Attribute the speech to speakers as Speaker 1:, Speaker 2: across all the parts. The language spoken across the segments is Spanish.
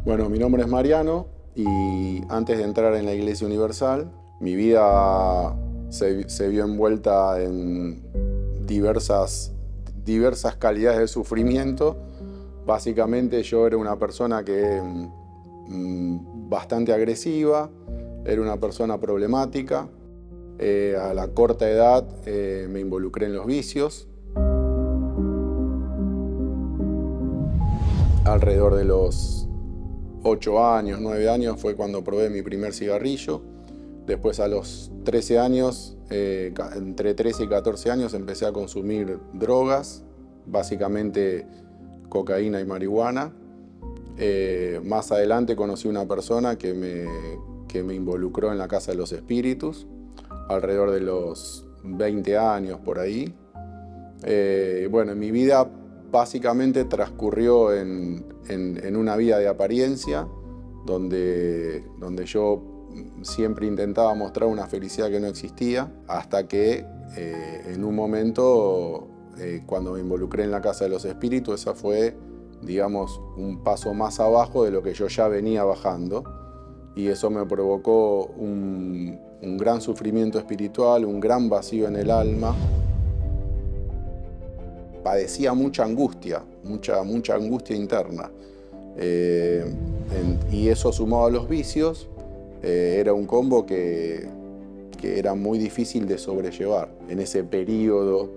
Speaker 1: Bueno, mi nombre es Mariano y antes de entrar en la Iglesia Universal, mi vida se vio envuelta en diversas calidades de sufrimiento. Básicamente yo era una persona que bastante agresiva, era una persona problemática. A la corta edad me involucré en los vicios. Alrededor de los 8 años, 9 años fue cuando probé mi primer cigarrillo. Después a los 13 años, entre 13 y 14 años, empecé a consumir drogas, básicamente cocaína y marihuana. Más adelante conocí una persona que me involucró en la Casa de los Espíritus, alrededor de los 20 años por ahí. Bueno, mi vida básicamente transcurrió en una vida de apariencia, donde yo siempre intentaba mostrar una felicidad que no existía, hasta que en un momento, cuando me involucré en la Casa de los Espíritus, esa fue, digamos, un paso más abajo de lo que yo ya venía bajando, y eso me provocó un gran sufrimiento espiritual, un gran vacío en el alma. Padecía mucha angustia interna. Y eso sumado a los vicios, era un combo que era muy difícil de sobrellevar. En ese periodo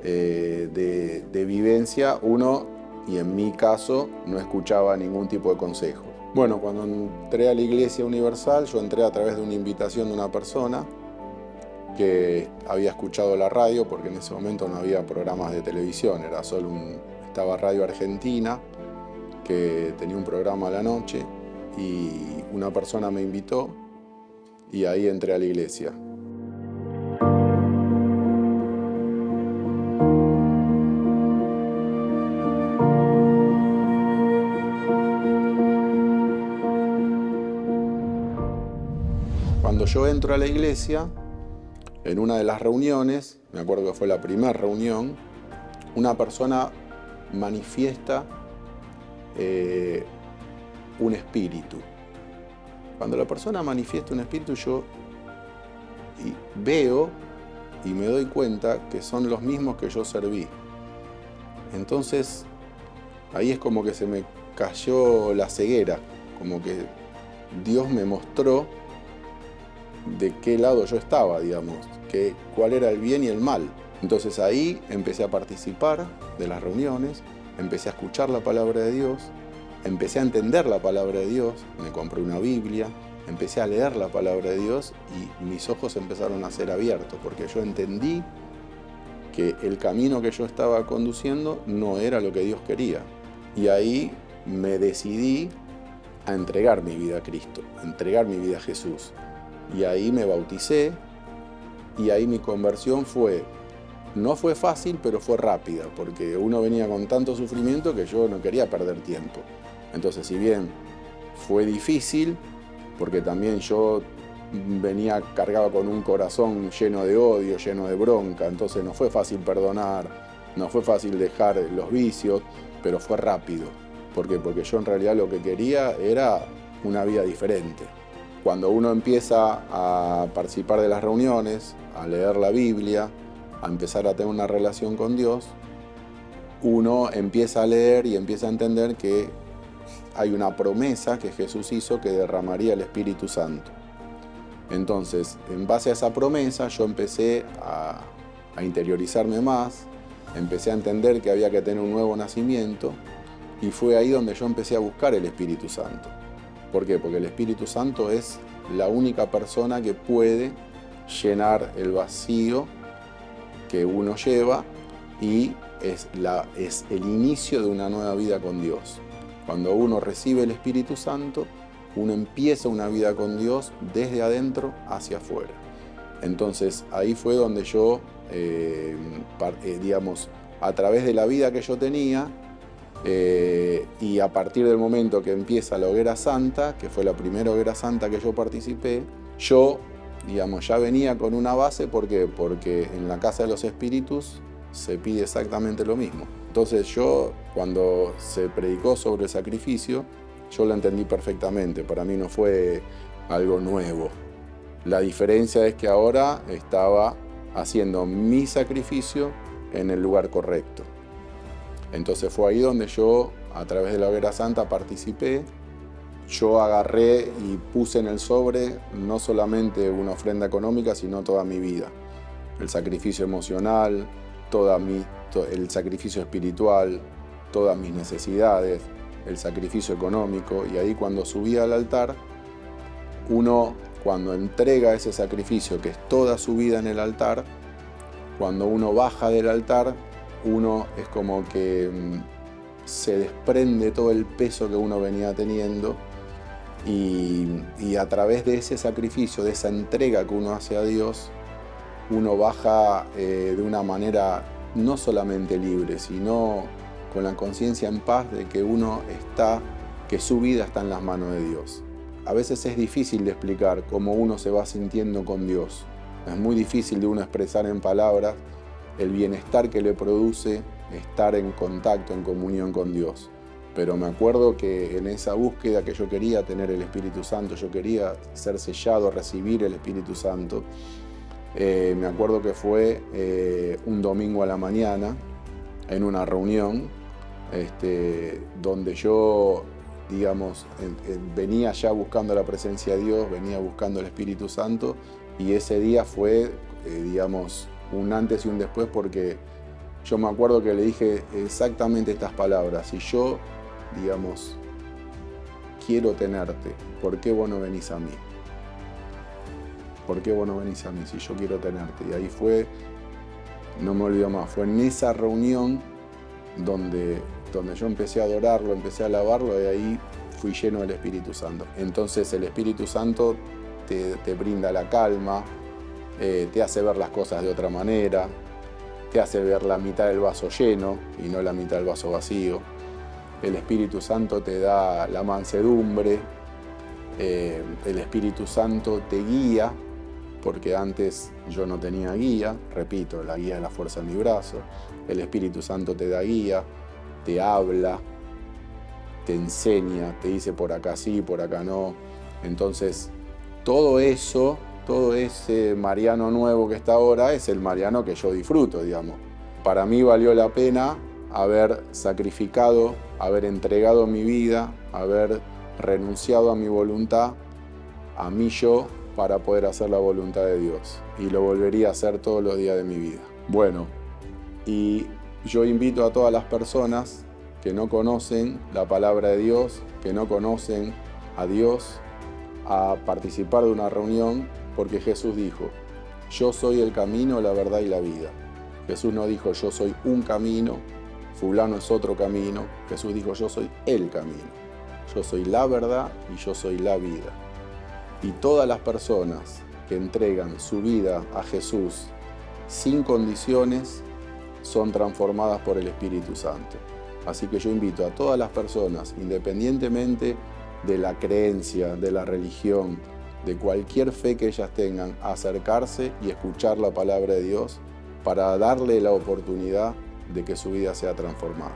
Speaker 1: de vivencia, uno, y en mi caso, no escuchaba ningún tipo de consejo. Bueno, cuando entré a la Iglesia Universal, yo entré a través de una invitación de una persona que había escuchado la radio, porque en ese momento no había programas de televisión, estaba Radio Argentina, que tenía un programa a la noche, y una persona me invitó y ahí entré a la iglesia. Cuando yo entro a la iglesia, en una de las reuniones, me acuerdo que fue la primera reunión, una persona manifiesta un espíritu. Cuando la persona manifiesta un espíritu, yo veo y me doy cuenta que son los mismos que yo serví. Entonces, ahí es como que se me cayó la ceguera, como que Dios me mostró de qué lado yo estaba, digamos, cuál era el bien y el mal. Entonces ahí empecé a participar de las reuniones, empecé a escuchar la palabra de Dios, empecé a entender la palabra de Dios, me compré una Biblia, empecé a leer la palabra de Dios y mis ojos empezaron a ser abiertos, porque yo entendí que el camino que yo estaba conduciendo no era lo que Dios quería. Y ahí me decidí a entregar mi vida a Cristo, a entregar mi vida a Jesús. Y ahí me bauticé, y ahí mi conversión no fue fácil, pero fue rápida, porque uno venía con tanto sufrimiento que yo no quería perder tiempo. Entonces, si bien fue difícil, porque también yo venía cargado con un corazón lleno de odio, lleno de bronca, entonces no fue fácil perdonar, no fue fácil dejar los vicios, pero fue rápido. ¿Por qué? Porque yo en realidad lo que quería era una vida diferente. Cuando uno empieza a participar de las reuniones, a leer la Biblia, a empezar a tener una relación con Dios, uno empieza a leer y empieza a entender que hay una promesa que Jesús hizo, que derramaría el Espíritu Santo. Entonces, en base a esa promesa, yo empecé a interiorizarme más, empecé a entender que había que tener un nuevo nacimiento, y fue ahí donde yo empecé a buscar el Espíritu Santo. ¿Por qué? Porque el Espíritu Santo es la única persona que puede llenar el vacío que uno lleva, y es el inicio de una nueva vida con Dios. Cuando uno recibe el Espíritu Santo, uno empieza una vida con Dios desde adentro hacia afuera. Entonces ahí fue donde yo, digamos, a través de la vida que yo tenía, y a partir del momento que empieza la Hoguera Santa, que fue la primera Hoguera Santa que yo participé, yo, digamos, ya venía con una base. ¿Por qué? Porque en la Casa de los Espíritus se pide exactamente lo mismo. Entonces yo, cuando se predicó sobre el sacrificio, yo la entendí perfectamente, para mí no fue algo nuevo. La diferencia es que ahora estaba haciendo mi sacrificio en el lugar correcto. Entonces fue ahí donde yo, a través de la Hoguera Santa, participé. Yo agarré y puse en el sobre no solamente una ofrenda económica, sino toda mi vida. El sacrificio emocional, el sacrificio espiritual, todas mis necesidades, el sacrificio económico. Y ahí cuando subí al altar, uno cuando entrega ese sacrificio, que es toda su vida en el altar, cuando uno baja del altar, uno es como que se desprende todo el peso que uno venía teniendo y a través de ese sacrificio, de esa entrega que uno hace a Dios, uno baja de una manera no solamente libre, sino con la conciencia en paz de que su vida está en las manos de Dios. A veces es difícil de explicar cómo uno se va sintiendo con Dios. Es muy difícil de uno expresar en palabras el bienestar que le produce estar en contacto, en comunión con Dios. Pero me acuerdo que en esa búsqueda que yo quería tener el Espíritu Santo, yo quería ser sellado, recibir el Espíritu Santo, me acuerdo que fue un domingo a la mañana en una reunión donde yo, digamos, venía ya buscando la presencia de Dios, venía buscando el Espíritu Santo, y ese día fue, digamos, un antes y un después, porque yo me acuerdo que le dije exactamente estas palabras: si yo, digamos, quiero tenerte, ¿por qué vos no venís a mí? ¿Por qué vos no venís a mí si yo quiero tenerte? Y ahí fue, no me olvido más, fue en esa reunión donde yo empecé a adorarlo, empecé a alabarlo, y ahí fui lleno del Espíritu Santo. Entonces el Espíritu Santo te brinda la calma, te hace ver las cosas de otra manera, te hace ver la mitad del vaso lleno y no la mitad del vaso vacío. El Espíritu Santo te da la mansedumbre, el Espíritu Santo te guía, porque antes yo no tenía guía, repito, la guía es la fuerza en mi brazo. El Espíritu Santo te da guía, te habla, te enseña, te dice por acá sí, por acá no. Entonces, todo ese Mariano nuevo que está ahora es el Mariano que yo disfruto, digamos. Para mí valió la pena haber sacrificado, haber entregado mi vida, haber renunciado a mi voluntad, a mí yo, para poder hacer la voluntad de Dios. Y lo volvería a hacer todos los días de mi vida. Bueno, y yo invito a todas las personas que no conocen la palabra de Dios, que no conocen a Dios, a participar de una reunión, porque Jesús dijo: yo soy el camino, la verdad y la vida. Jesús no dijo: yo soy un camino, fulano es otro camino. Jesús dijo: yo soy el camino, yo soy la verdad y yo soy la vida. Y todas las personas que entregan su vida a Jesús sin condiciones son transformadas por el Espíritu Santo. Así que yo invito a todas las personas, independientemente de la creencia, de la religión, de cualquier fe que ellas tengan, a acercarse y escuchar la palabra de Dios para darle la oportunidad de que su vida sea transformada.